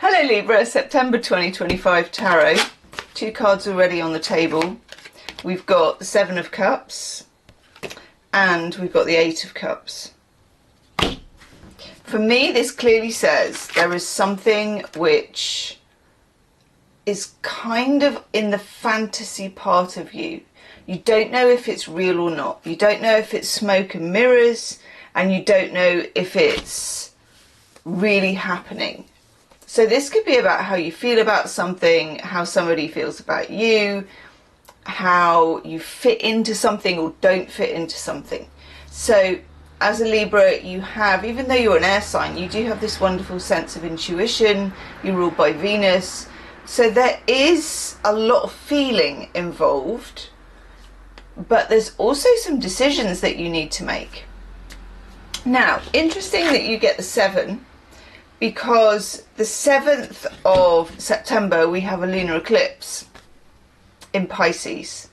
Hello Libra, September 2025 Tarot. 2 cards already on the table. We've got the 7 of Cups and we've got the 8 of Cups. For me, this clearly says there is something which is kind of in the fantasy part of you. You don't know if it's real or not. You don't know if it's smoke and mirrors, and you don't know if it's really happening. So this could be about how you feel about something, how somebody feels about you, how you fit into something or don't fit into something. So as a Libra, you have, even though you're an air sign, you do have this wonderful sense of intuition. You're ruled by Venus. So there is a lot of feeling involved, but there's also some decisions that you need to make. Now, interesting that you get the 7, because the 7th of September we have a lunar eclipse in Pisces.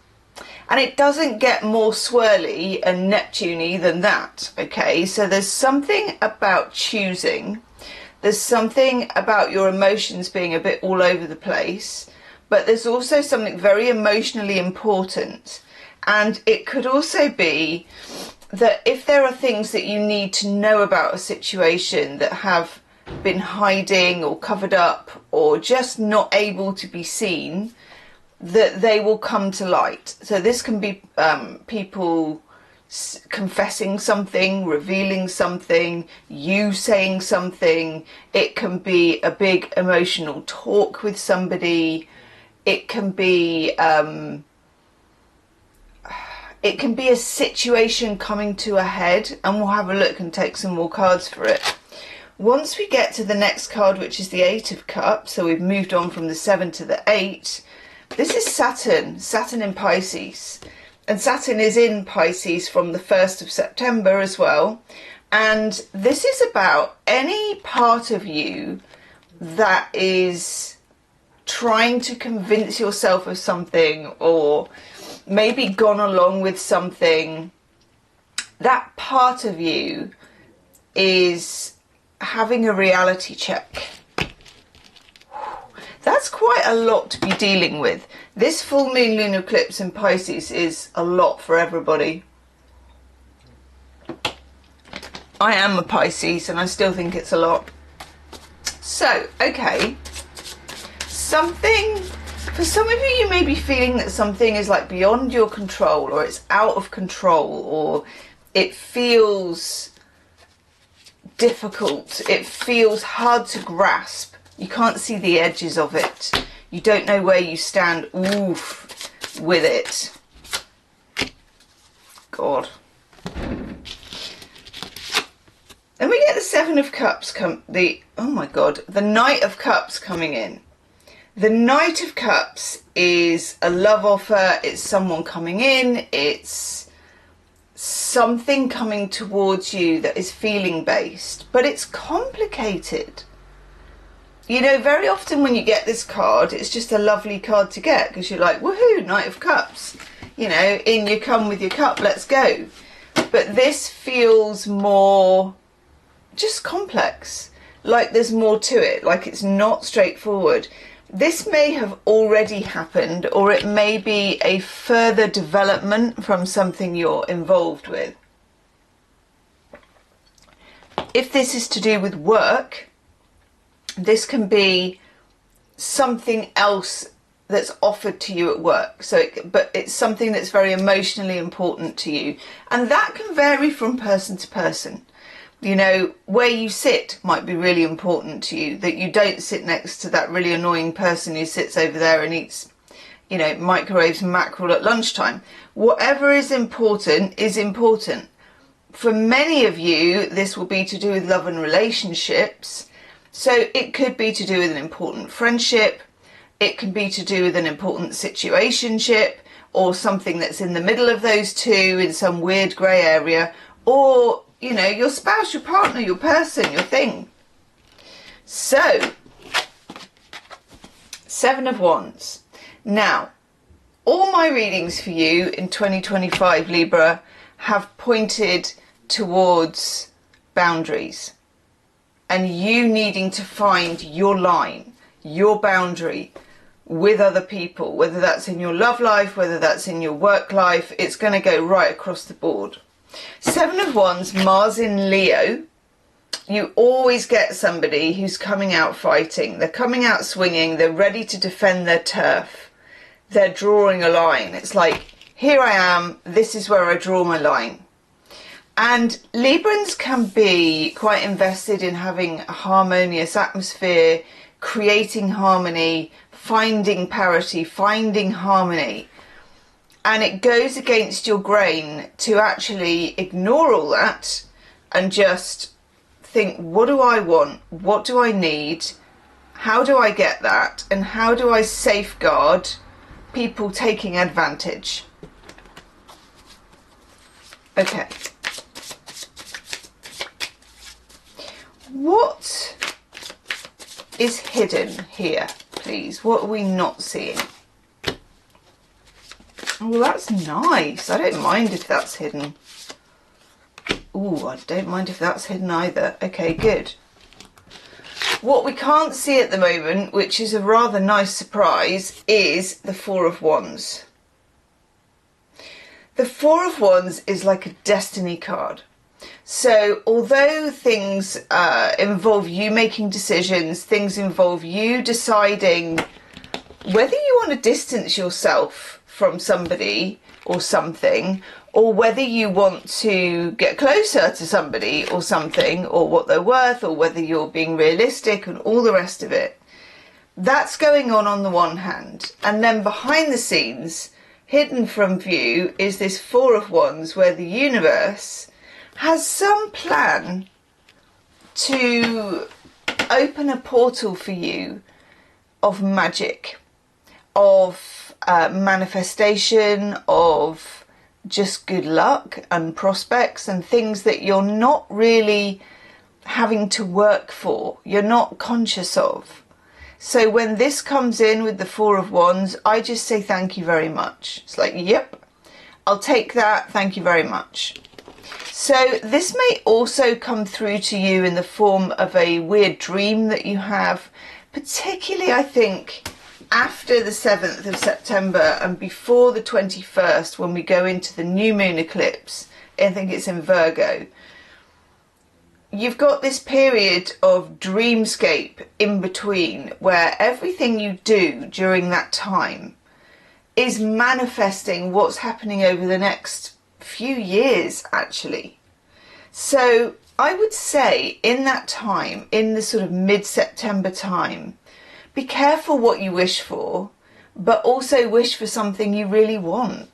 And it doesn't get more swirly and Neptune-y than that, okay? So there's something about choosing. There's something about your emotions being a bit all over the place. But there's also something very emotionally important. And it could also be that if there are things that you need to know about a situation that have been hiding or covered up or just not able to be seen, that they will come to light. So this can be people confessing something, revealing something, you saying something. It can be a big emotional talk with somebody. It can be a situation coming to a head, and we'll have a look and take some more cards for it. Once we get to the next card, which is the 8 of Cups, so we've moved on from the 7 to the 8, this is Saturn in Pisces. And Saturn is in Pisces from the 1st of September as well. And this is about any part of you that is trying to convince yourself of something, or maybe gone along with something. That part of you is having a reality check. That's quite a lot to be dealing with. This full moon lunar eclipse in Pisces is a lot for everybody. I am a Pisces and I still think it's a lot. So, okay. Something, for some of you may be feeling that something is like beyond your control, or it's out of control, or it feels difficult, it feels hard to grasp. You can't see the edges of it. You don't know where you stand with it. God. Then we get the 7 of Cups, the Knight of Cups coming in. The Knight of Cups is a love offer, it's someone coming in, it's something coming towards you that is feeling based, but it's complicated. You know, very often when you get this card, it's just a lovely card to get because you're like, woohoo, Knight of Cups. You know, in you come with your cup, let's go. But this feels more just complex, like there's more to it, like it's not straightforward. This may have already happened, or it may be a further development from something you're involved with. If this is to do with work, this can be something else that's offered to you at work. But it's something that's very emotionally important to you. And that can vary from person to person. You know, where you sit might be really important to you, that you don't sit next to that really annoying person who sits over there and eats, you know, microwaves mackerel at lunchtime. Whatever is important is important. For many of you, this will be to do with love and relationships. So it could be to do with an important friendship. It can be to do with an important situationship, or something that's in the middle of those two in some weird grey area, or you know, your spouse, your partner, your person, your thing. So, 7 of Wands. Now, all my readings for you in 2025, Libra, have pointed towards boundaries. and you needing to find your line, your boundary with other people, whether that's in your love life, whether that's in your work life. It's going to go right across the board. Seven of Wands, Mars in Leo. You always get somebody who's coming out fighting. They're coming out swinging. They're ready to defend their turf. They're drawing a line. It's like, here I am. This is where I draw my line. And Librans can be quite invested in having a harmonious atmosphere, creating harmony, finding parity, finding harmony. And it goes against your grain to actually ignore all that and just think, what do I want? What do I need? How do I get that? And how do I safeguard people taking advantage? Okay. What is hidden here, please? What are we not seeing? Oh, that's nice. I don't mind if that's hidden. Ooh, I don't mind if that's hidden either. Okay, good. What we can't see at the moment, which is a rather nice surprise, is the Four of Wands. The Four of Wands is like a destiny card. So although things involve you making decisions, things involve you deciding whether you want to distance yourself from somebody or something, or whether you want to get closer to somebody or something, or what they're worth, or whether you're being realistic and all the rest of it. That's going on the one hand. And then behind the scenes, hidden from view, is this Four of Wands where the universe has some plan to open a portal for you of magic, of manifestation, of just good luck and prospects and things that you're not really having to work for, you're not conscious of. So when this comes in with the Four of Wands, I just say thank you very much. It's like, yep, I'll take that, thank you very much. So this may also come through to you in the form of a weird dream that you have, particularly I think after the 7th of September and before the 21st, when we go into the new moon eclipse. I think it's in Virgo. You've got this period of dreamscape in between where everything you do during that time is manifesting what's happening over the next few years, actually. So I would say in that time, in the sort of mid-September time, be careful what you wish for, but also wish for something you really want.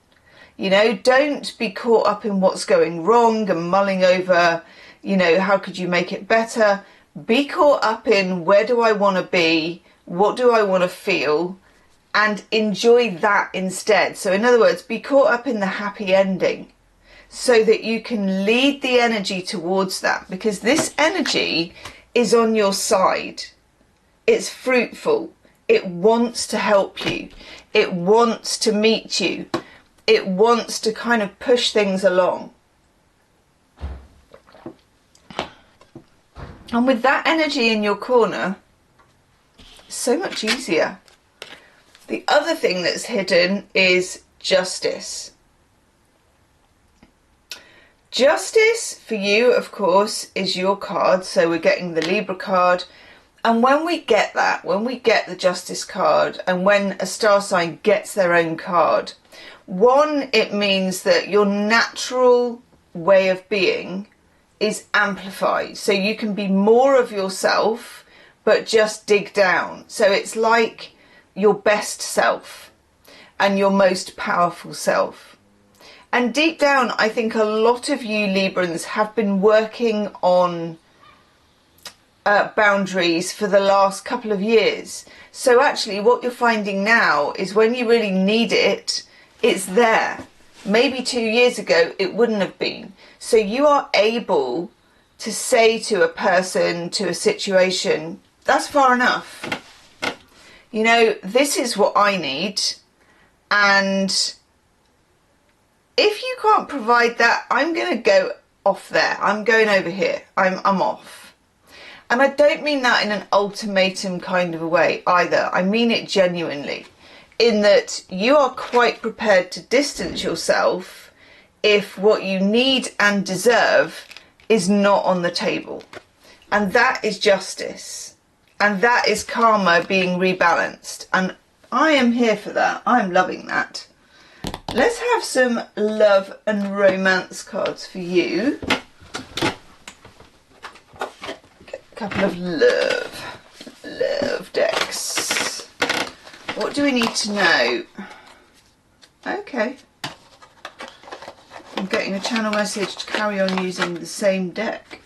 You know, don't be caught up in what's going wrong and mulling over, you know, how could you make it better? Be caught up in where do I want to be? What do I want to feel? And enjoy that instead. So in other words, be caught up in the happy ending so that you can lead the energy towards that, because this energy is on your side. It's fruitful. It wants to help you. It wants to meet you. It wants to kind of push things along. And with that energy in your corner, it's so much easier. The other thing that's hidden is justice. Justice for you, of course, is your card. So we're getting the Libra card. And when we get that, when we get the Justice card, and when a star sign gets their own card, one, it means that your natural way of being is amplified. So you can be more of yourself, but just dig down. So it's like your best self and your most powerful self. And deep down, I think a lot of you Librans have been working on boundaries for the last couple of years. So actually what you're finding now is when you really need it, it's there. Maybe 2 years ago it wouldn't have been. So you are able to say to a person, to a situation, that's far enough. You know, this is what I need, and if you can't provide that, I'm going to go off there. I'm going over here. I'm off. And I don't mean that in an ultimatum kind of a way either. I mean it genuinely, in that you are quite prepared to distance yourself if what you need and deserve is not on the table. And that is justice. And that is karma being rebalanced. And I am here for that. I'm loving that. Let's have some love and romance cards for you. Get a couple of love decks. What do we need to know? Okay. I'm getting a channel message to carry on using the same deck.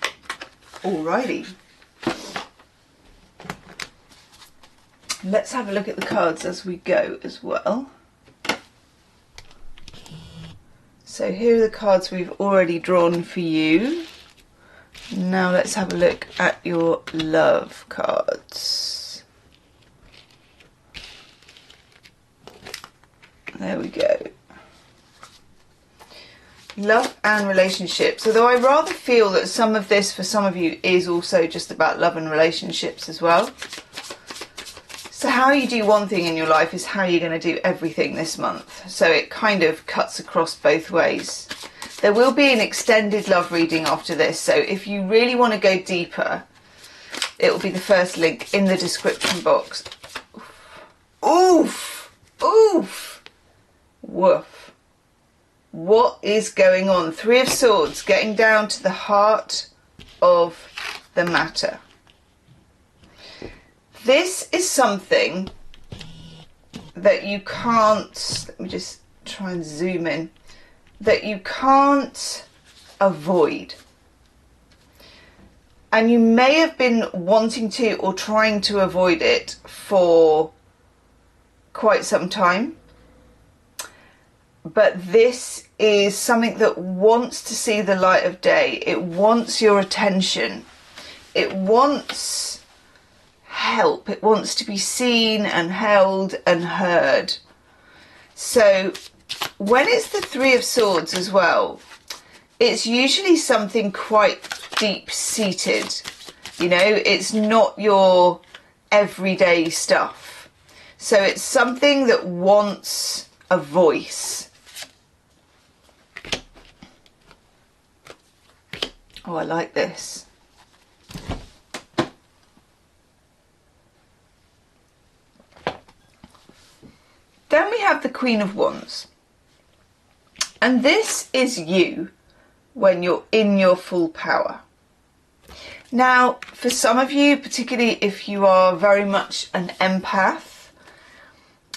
Alrighty. Let's have a look at the cards as we go as well. So here are the cards we've already drawn for you. Now let's have a look at your love cards. There we go. Love and relationships. Although I rather feel that some of this for some of you is also just about love and relationships as well. So how you do one thing in your life is how you're going to do everything this month. So it kind of cuts across both ways. There will be an extended love reading after this. So if you really want to go deeper, it will be the first link in the description box. Oof! Oof! Woof. What is going on? Three of Swords, getting down to the heart of the matter. This is something that you can't, let me just try and zoom in, that you can't avoid. And you may have been wanting to or trying to avoid it for quite some time. But this is something that wants to see the light of day. It wants your attention. It wants help. It wants to be seen and held and heard. So when it's the Three of Swords as well, it's usually something quite deep-seated. You know, it's not your everyday stuff. So it's something that wants a voice. Oh, I like this. Then we have the Queen of Wands. And this is you when you're in your full power. Now, for some of you, particularly if you are very much an empath,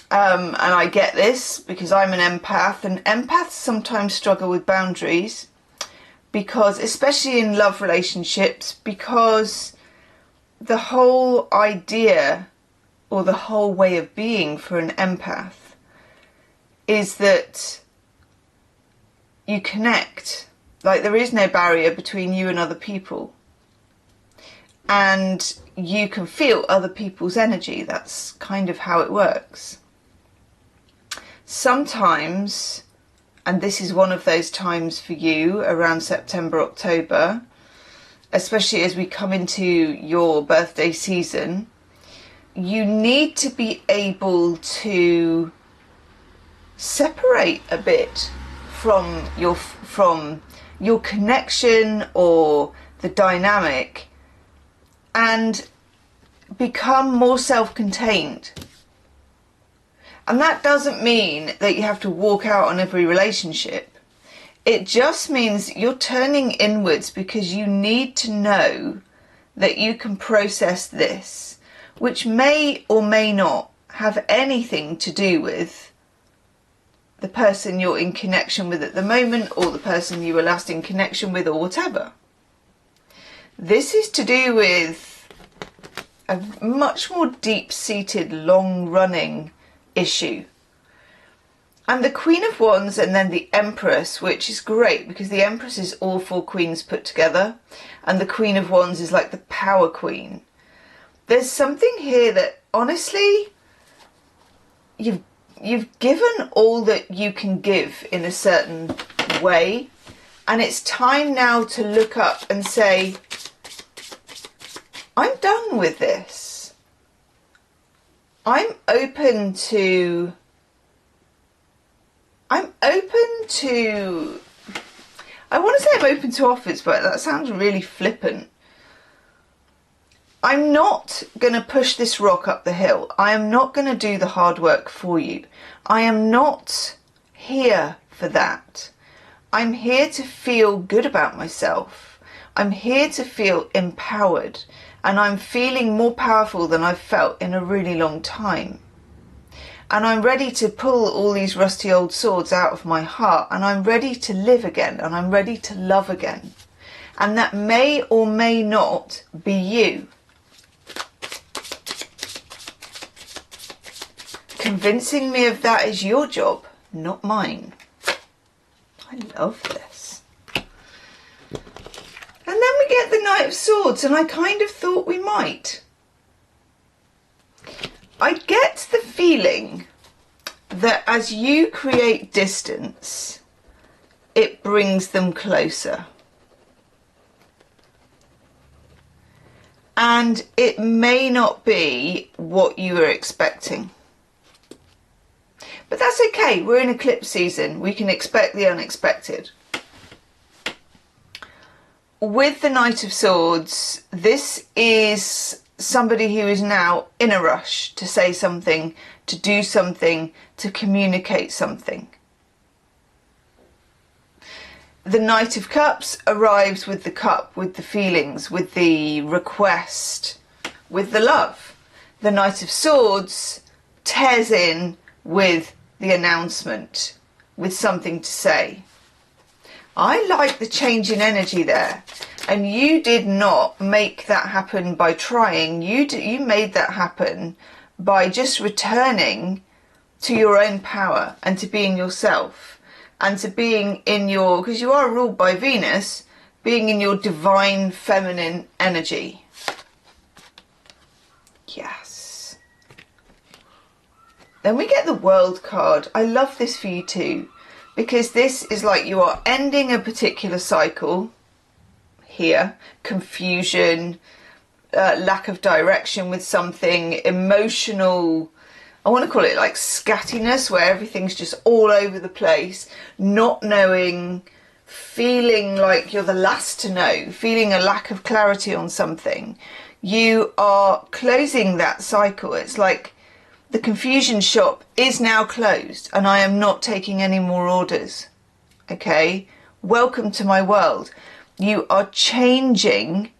and I get this because I'm an empath, and empaths sometimes struggle with boundaries because, especially in love relationships, because the whole idea or the whole way of being for an empath is that you connect. Like, there is no barrier between you and other people. And you can feel other people's energy. That's kind of how it works. Sometimes, and this is one of those times for you around September, October, especially as we come into your birthday season, you need to be able to separate a bit from your connection or the dynamic and become more self-contained. And that doesn't mean that you have to walk out on every relationship. It just means you're turning inwards because you need to know that you can process this, which may or may not have anything to do with the person you're in connection with at the moment, or the person you were last in connection with, or whatever. This is to do with a much more deep-seated, long-running issue. And the Queen of Wands and then the Empress, which is great because the Empress is all four queens put together, and the Queen of Wands is like the power queen. There's something here that, honestly, you've given all that you can give in a certain way, and it's time now to look up and say, I'm done with this. I'm open to, I want to say I'm open to offers, but that sounds really flippant. I'm not going to push this rock up the hill. I am not going to do the hard work for you. I am not here for that. I'm here to feel good about myself. I'm here to feel empowered, and I'm feeling more powerful than I've felt in a really long time. And I'm ready to pull all these rusty old swords out of my heart, and I'm ready to live again, and I'm ready to love again. And that may or may not be you. Convincing me of that is your job, not mine. I love this. And then we get the Knight of Swords, and I kind of thought we might. I get the feeling that as you create distance, it brings them closer. And it may not be what you were expecting. But that's okay, we're in eclipse season, we can expect the unexpected. With the Knight of Swords, this is somebody who is now in a rush to say something, to do something, to communicate something. The Knight of Cups arrives with the cup, with the feelings, with the request, with the love. The Knight of Swords tears in with the announcement, with something to say. I like the change in energy there, and you did not make that happen by trying. You made that happen by just returning to your own power and to being yourself and to being in your, because you are ruled by Venus, being in your divine feminine energy. Yes. Then we get the World card. I love this for you too, because this is like you are ending a particular cycle here. Confusion, lack of direction with something, emotional, I want to call it like scattiness, where everything's just all over the place, not knowing, feeling like you're the last to know, feeling a lack of clarity on something. You are closing that cycle. It's like the confusion shop is now closed and I am not taking any more orders. Okay, welcome to my world. You are changing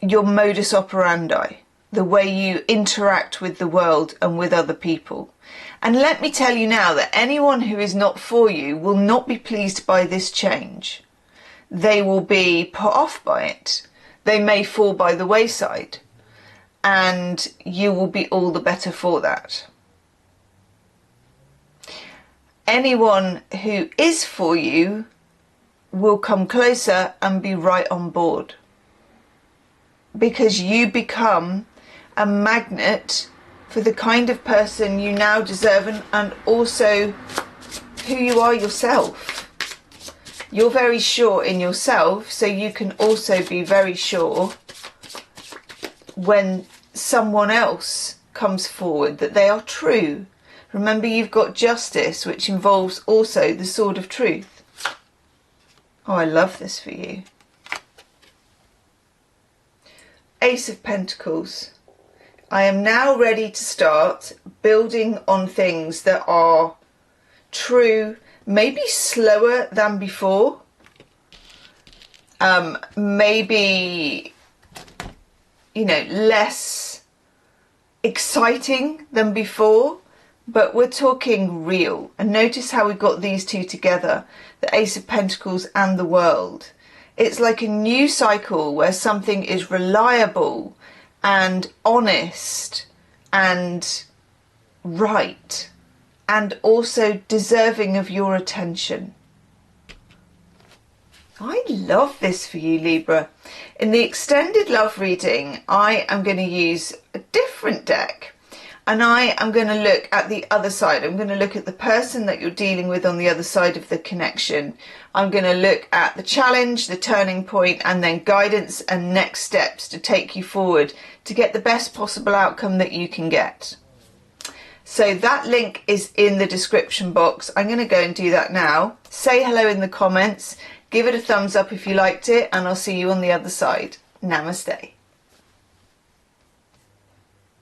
your modus operandi, the way you interact with the world and with other people. And let me tell you now that anyone who is not for you will not be pleased by this change. They will be put off by it. They may fall by the wayside. And you will be all the better for that. Anyone who is for you will come closer and be right on board, because you become a magnet for the kind of person you now deserve, and also who you are yourself. You're very sure in yourself, so you can also be very sure when someone else comes forward that they are true. Remember, you've got justice, which involves also the sword of truth. Oh, I love this for you. Ace of Pentacles. I am now ready to start building on things that are true, maybe slower than before. Maybe, you know, less exciting than before, but we're talking real. And notice how we got these two together, the Ace of Pentacles and the World. It's like a new cycle where something is reliable and honest and right, and also deserving of your attention. I love this for you, Libra. In the extended love reading, I am going to use a different deck. And I am going to look at the other side. I'm going to look at the person that you're dealing with on the other side of the connection. I'm going to look at the challenge, the turning point, and then guidance and next steps to take you forward to get the best possible outcome that you can get. So that link is in the description box. I'm going to go and do that now. Say hello in the comments. Give it a thumbs up if you liked it, and I'll see you on the other side. Namaste.